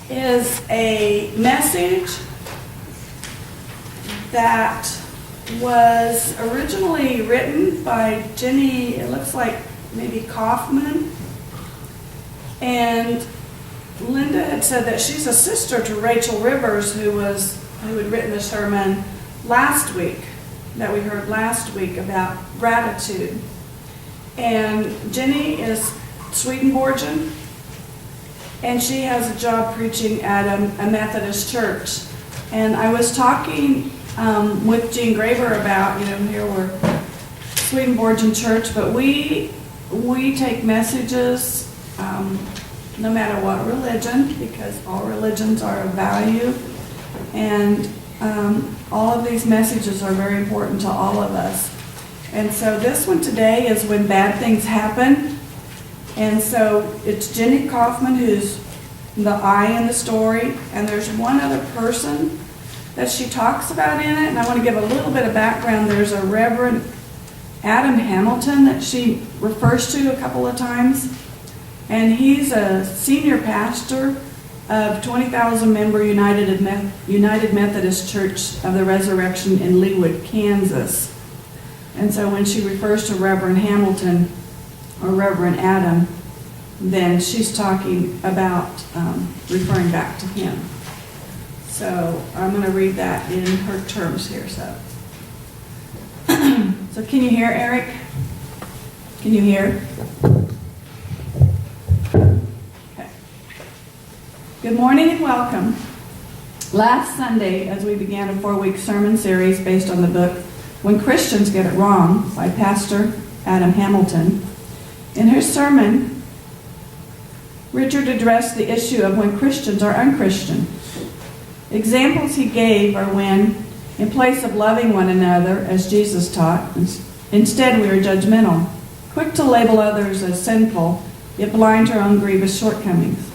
is a message that was originally written by Jenny, it looks like maybe Kaufman. And Linda had said that she's a sister to Rachel Rivers, who had written the sermon last week, that we heard last week about gratitude. And Jenny is Swedenborgian, and she has a job preaching at a Methodist church. And I was talking with Jean Graver about, here we're Swedenborgian church, but we take messages no matter what religion, because all religions are of value, and all of these messages are very important to all of us. And so this one today is when bad things happen. And so it's Jenny Kaufman, who's the I in the story, and there's one other person that she talks about in it, and I want to give a little bit of background. There's a Reverend Adam Hamilton that she refers to a couple of times, and he's a senior pastor of 20,000 member United Methodist Church of the Resurrection in Leawood, Kansas. And so when she refers to Reverend Hamilton or Reverend Adam, then she's talking about referring back to him. So I'm going to read that in her terms here. So can you hear, Eric? Can you hear? Okay. Good morning and welcome. Last Sunday, as we began a 4-week sermon series based on the book When Christians Get It Wrong by Pastor Adam Hamilton, in his sermon, Richard addressed the issue of when Christians are unchristian. Examples he gave are when, in place of loving one another as Jesus taught, instead we are judgmental, quick to label others as sinful, yet blind to our own grievous shortcomings.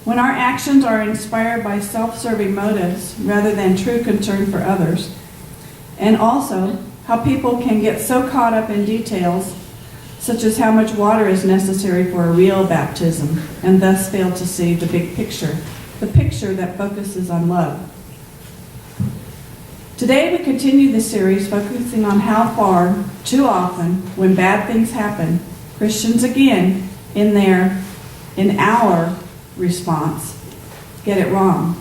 When our actions are inspired by self-serving motives rather than true concern for others, and also how people can get so caught up in details such as how much water is necessary for a real baptism, and thus fail to see the big picture, the picture that focuses on love. Today we continue this series focusing on how far, too often, when bad things happen, Christians again, in our response, get it wrong.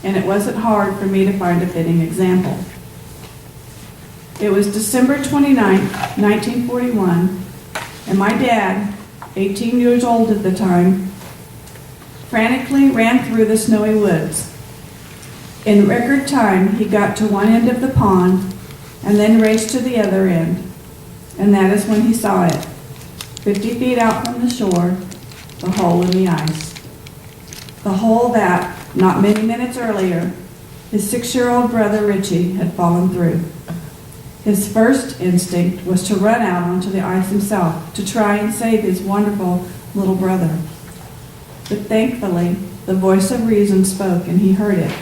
And it wasn't hard for me to find a fitting example. It was December 29, 1941, and my dad, 18 years old at the time, frantically ran through the snowy woods. In record time, he got to one end of the pond and then raced to the other end. And that is when he saw it, 50 feet out from the shore, the hole in the ice. The hole that, not many minutes earlier, his 6-year-old brother Richie had fallen through. His first instinct was to run out onto the ice himself to try and save his wonderful little brother. But thankfully, the voice of reason spoke and he heard it.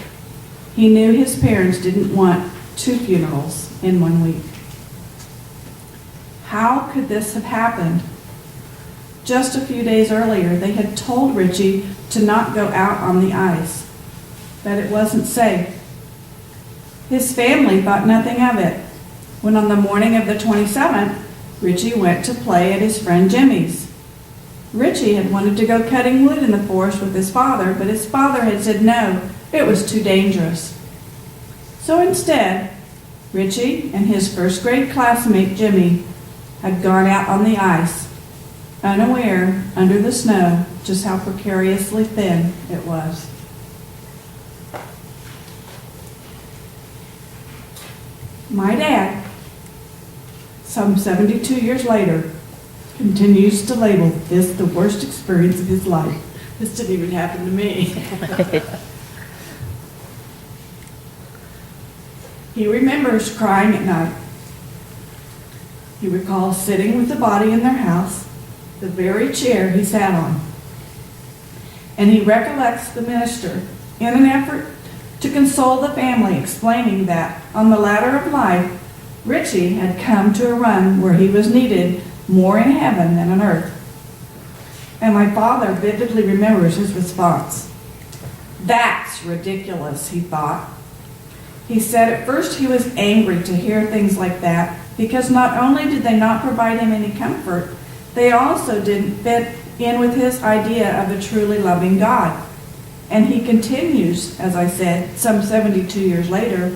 He knew his parents didn't want 2 funerals in 1 week. How could this have happened? Just a few days earlier, they had told Richie to not go out on the ice, that it wasn't safe. His family thought nothing of it, when on the morning of the 27th, Richie went to play at his friend Jimmy's. Richie had wanted to go cutting wood in the forest with his father, but his father had said no, it was too dangerous. So instead, Richie and his first grade classmate Jimmy had gone out on the ice, unaware under the snow just how precariously thin it was. My dad, some 72 years later, continues to label this the worst experience of his life. This didn't even happen to me. He remembers crying at night. He recalls sitting with the body in their house, the very chair he sat on. And he recollects the minister, in an effort to console the family, explaining that on the ladder of life, Richie had come to a run where he was needed more in heaven than on earth. And my father vividly remembers his response. "That's ridiculous," he thought. He said at first he was angry to hear things like that because not only did they not provide him any comfort, they also didn't fit in with his idea of a truly loving God. And he continues, as I said, some 72 years later,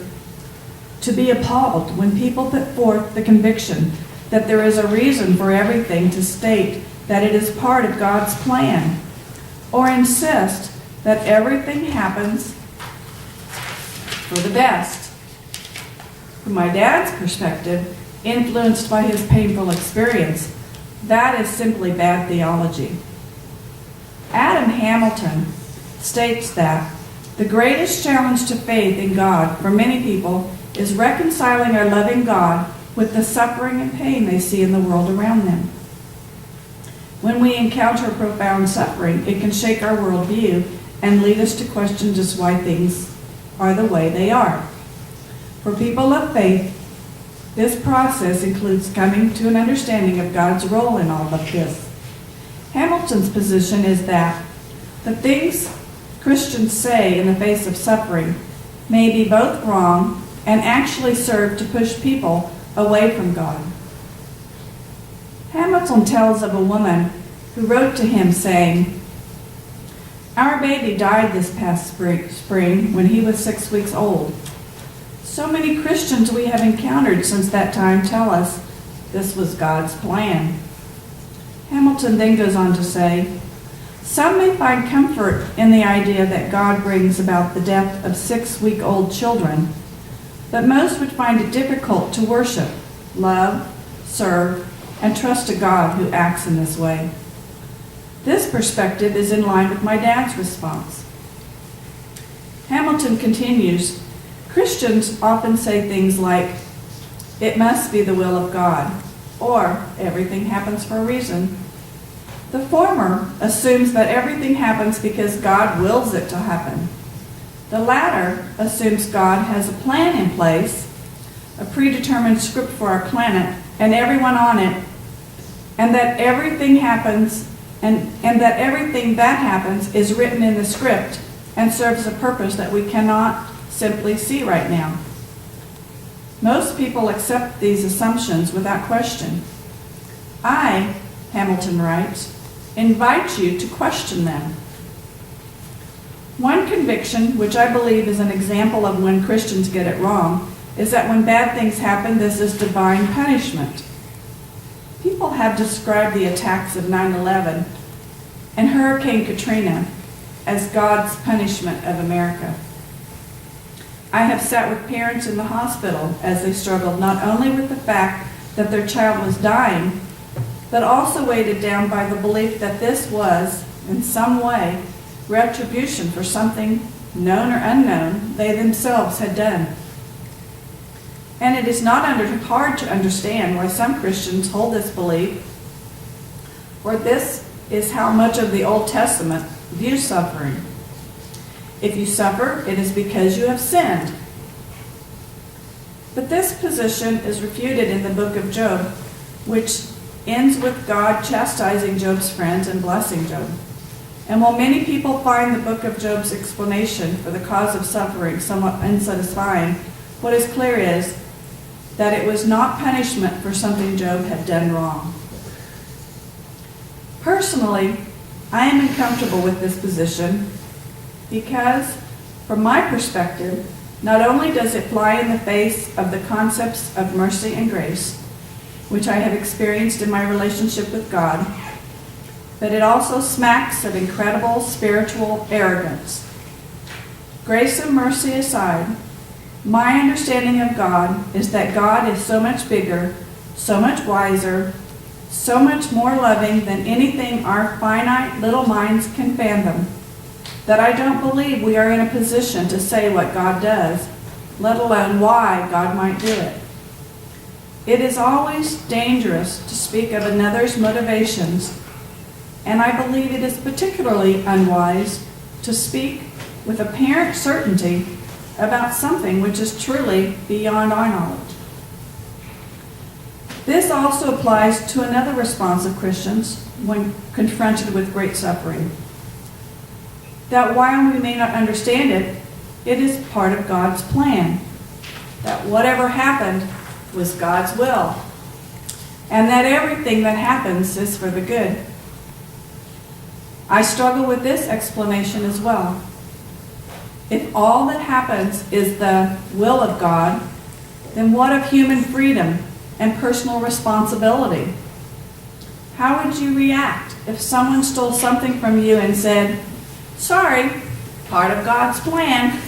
to be appalled when people put forth the conviction that there is a reason for everything to state that it is part of God's plan, or insist that everything happens for the best. From my dad's perspective, influenced by his painful experience, that is simply bad theology. Adam Hamilton states that the greatest challenge to faith in God for many people is reconciling our loving God with the suffering and pain they see in the world around them. When we encounter profound suffering, it can shake our worldview and lead us to question just why things are the way they are. For people of faith, this process includes coming to an understanding of God's role in all of this. Hamilton's position is that the things Christians say in the face of suffering may be both wrong and actually serve to push people away from God. Hamilton tells of a woman who wrote to him saying, "Our baby died this past spring when he was 6 weeks old. So many Christians we have encountered since that time tell us this was God's plan." Hamilton then goes on to say, "Some may find comfort in the idea that God brings about the death of 6-week-old children, but most would find it difficult to worship, love, serve, and trust a God who acts in this way." This perspective is in line with my dad's response. Hamilton continues, "Christians often say things like, 'It must be the will of God,' or 'everything happens for a reason.' The former assumes that everything happens because God wills it to happen. The latter assumes God has a plan in place, a predetermined script for our planet and everyone on it, and that everything that happens is written in the script and serves a purpose that we cannot simply see right now. Most people accept these assumptions without question. I, Hamilton writes, invite you to question them. One conviction, which I believe is an example of when Christians get it wrong, is that when bad things happen, this is divine punishment. People have described the attacks of 9/11 and Hurricane Katrina as God's punishment of America. I have sat with parents in the hospital as they struggled not only with the fact that their child was dying, but also weighted down by the belief that this was, in some way, retribution for something, known or unknown, they themselves had done. And it is not hard to understand why some Christians hold this belief, for this is how much of the Old Testament views suffering. If you suffer, it is because you have sinned. But this position is refuted in the book of Job, which ends with God chastising Job's friends and blessing Job. And while many people find the book of Job's explanation for the cause of suffering somewhat unsatisfying, what is clear is that it was not punishment for something Job had done wrong. Personally, I am uncomfortable with this position because, from my perspective, not only does it fly in the face of the concepts of mercy and grace, which I have experienced in my relationship with God, but it also smacks of incredible spiritual arrogance. Grace and mercy aside, my understanding of God is that God is so much bigger, so much wiser, so much more loving than anything our finite little minds can fathom, that I don't believe we are in a position to say what God does, let alone why God might do it. It is always dangerous to speak of another's motivations, and I believe it is particularly unwise to speak with apparent certainty about something which is truly beyond our knowledge. This also applies to another response of Christians when confronted with great suffering. That while we may not understand it, it is part of God's plan. That whatever happened was God's will. And that everything that happens is for the good. I struggle with this explanation as well. If all that happens is the will of God, then what of human freedom and personal responsibility? How would you react if someone stole something from you and said, "Sorry, part of God's plan"?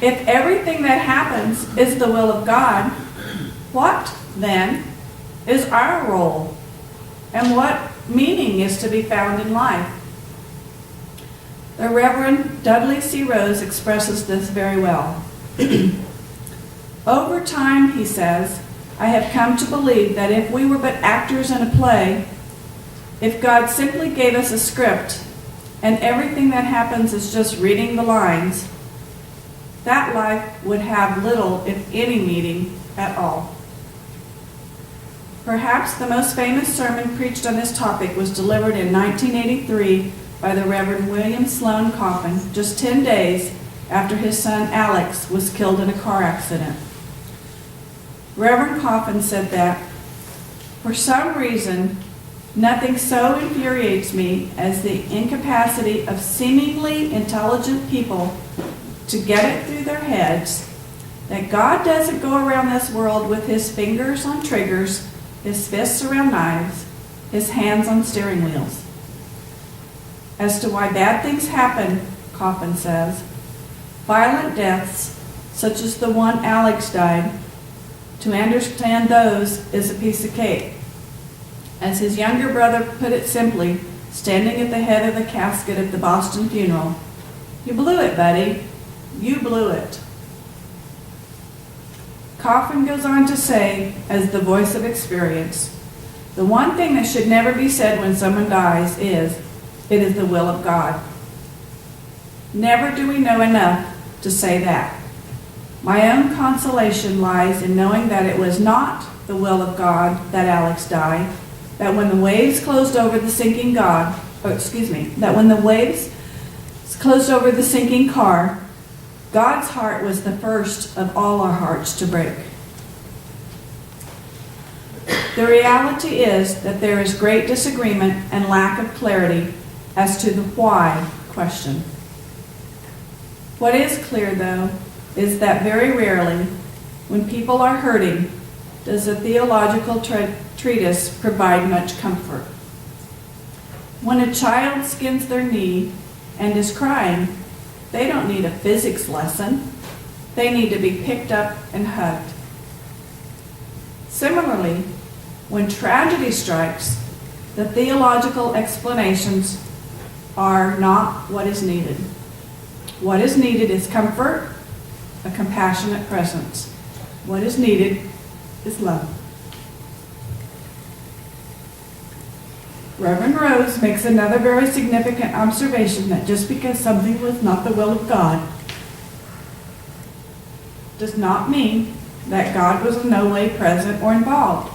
If everything that happens is the will of God, what, then, is our role? And what meaning is to be found in life? The Reverend Dudley C. Rose expresses this very well. Over time, he says, I have come to believe that if we were but actors in a play, if God simply gave us a script and everything that happens is just reading the lines, that life would have little, if any, meaning at all. Perhaps the most famous sermon preached on this topic was delivered in 1983 by the Reverend William Sloane Coffin, just 10 days after his son Alex was killed in a car accident. Reverend Coffin said that, for some reason, nothing so infuriates me as the incapacity of seemingly intelligent people to get it through their heads that God doesn't go around this world with his fingers on triggers, his fists around knives, his hands on steering wheels. As to why bad things happen, Coffin says, violent deaths, such as the one Alex died, to understand those is a piece of cake. As his younger brother put it simply, standing at the head of the casket at the Boston funeral, "You blew it, buddy. You blew it." Coffin goes on to say, as the voice of experience, the one thing that should never be said when someone dies is, "It is the will of God." Never do we know enough to say that. My own consolation lies in knowing that it was not the will of God that Alex died, that when the waves closed over the sinking that when the waves closed over the sinking car, God's heart was the first of all our hearts to break. The reality is that there is great disagreement and lack of clarity as to the why question. What is clear, though, is that very rarely, when people are hurting, does a theological treatise provide much comfort. When a child skins their knee and is crying, they don't need a physics lesson. They need to be picked up and hugged. Similarly, when tragedy strikes, the theological explanations are not what is needed. What is needed is comfort, a compassionate presence. What is needed is love. Reverend Rose makes another very significant observation that just because something was not the will of God does not mean that God was in no way present or involved.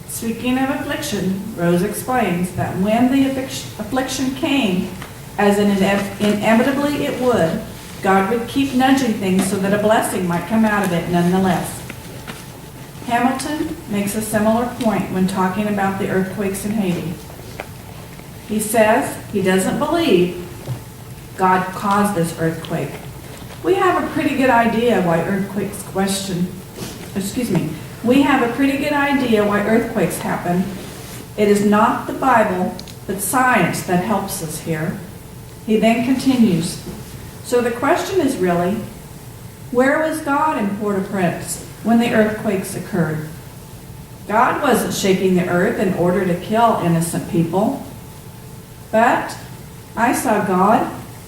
Speaking of affliction, Rose explains that when the affliction came, as inevitably it would, God would keep nudging things so that a blessing might come out of it nonetheless. Hamilton makes a similar point when talking about the earthquakes in Haiti. He says he doesn't believe God caused this earthquake. We have a pretty good idea why earthquakes happen. It is not the Bible, but science that helps us here. He then continues, so the question is really, where was God in Port-au-Prince when the earthquakes occurred? God wasn't shaking the earth in order to kill innocent people. But I saw God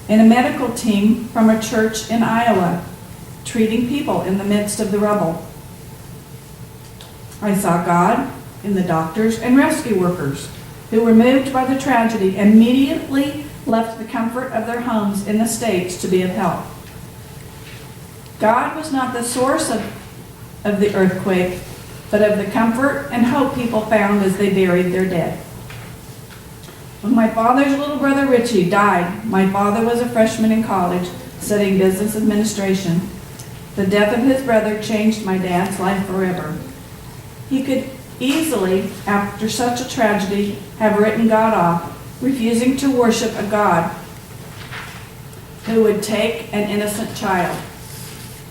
in a medical team from a church in Iowa, treating people in the midst of the rubble. I saw God in the doctors and rescue workers who were moved by the tragedy immediately left the comfort of their homes in the States to be of help. God was not the source of of the earthquake, but of the comfort and hope people found as they buried their dead. When my father's little brother Richie died, my father was a freshman in college studying business administration. The death of his brother changed my dad's life forever. He could easily, after such a tragedy, have written God off, refusing to worship a God who would take an innocent child.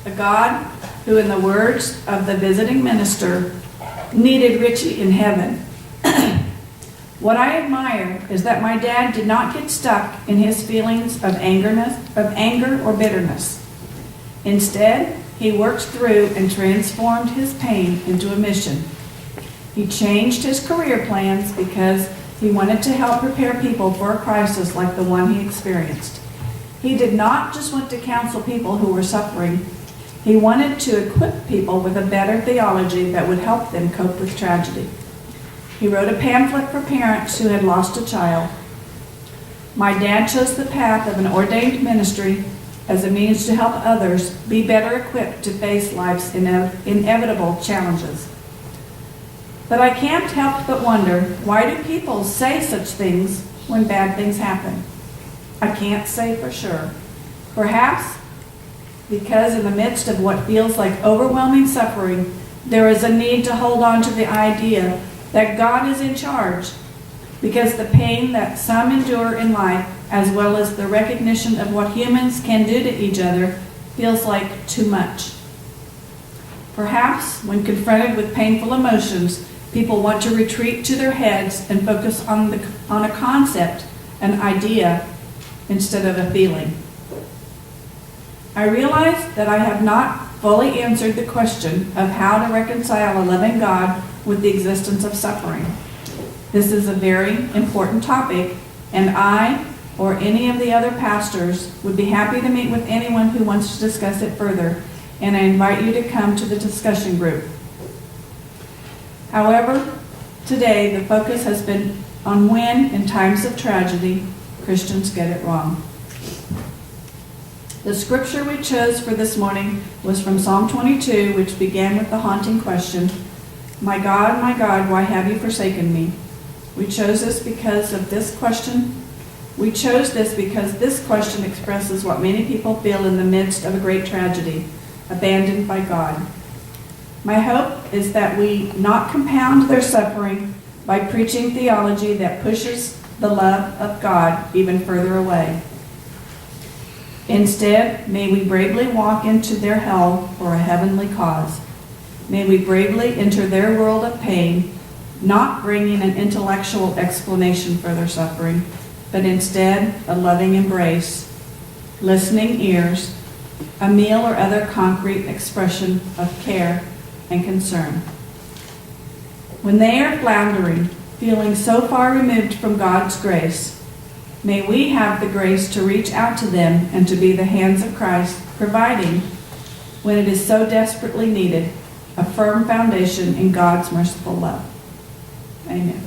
A God who, in the words of the visiting minister, needed Richie in heaven. What I admire is that my dad did not get stuck in his feelings of anger or bitterness. Instead, he worked through and transformed his pain into a mission. He changed his career plans because he wanted to help prepare people for a crisis like the one he experienced. He did not just want to counsel people who were suffering. He wanted to equip people with a better theology that would help them cope with tragedy. He wrote a pamphlet for parents who had lost a child. My dad chose the path of an ordained ministry as a means to help others be better equipped to face life's inevitable challenges. But I can't help but wonder, why do people say such things when bad things happen? I can't say for sure. Perhaps because in the midst of what feels like overwhelming suffering, there is a need to hold on to the idea that God is in charge, because the pain that some endure in life, as well as the recognition of what humans can do to each other, feels like too much. Perhaps when confronted with painful emotions, people want to retreat to their heads and focus on a concept, an idea, instead of a feeling. I realize that I have not fully answered the question of how to reconcile a loving God with the existence of suffering. This is a very important topic, and I, or any of the other pastors, would be happy to meet with anyone who wants to discuss it further, and I invite you to come to the discussion group. However, today the focus has been on when, in times of tragedy, Christians get it wrong. The scripture we chose for this morning was from Psalm 22, which began with the haunting question, my God, why have you forsaken me?" We chose this because this question expresses what many people feel in the midst of a great tragedy, abandoned by God. My hope is that we not compound their suffering by preaching theology that pushes the love of God even further away. Instead, may we bravely walk into their hell for a heavenly cause. May we bravely enter their world of pain, not bringing an intellectual explanation for their suffering, but instead a loving embrace, listening ears, a meal or other concrete expression of care and concern. When they are floundering, feeling so far removed from God's grace, may we have the grace to reach out to them and to be the hands of Christ, providing, when it is so desperately needed, a firm foundation in God's merciful love. Amen.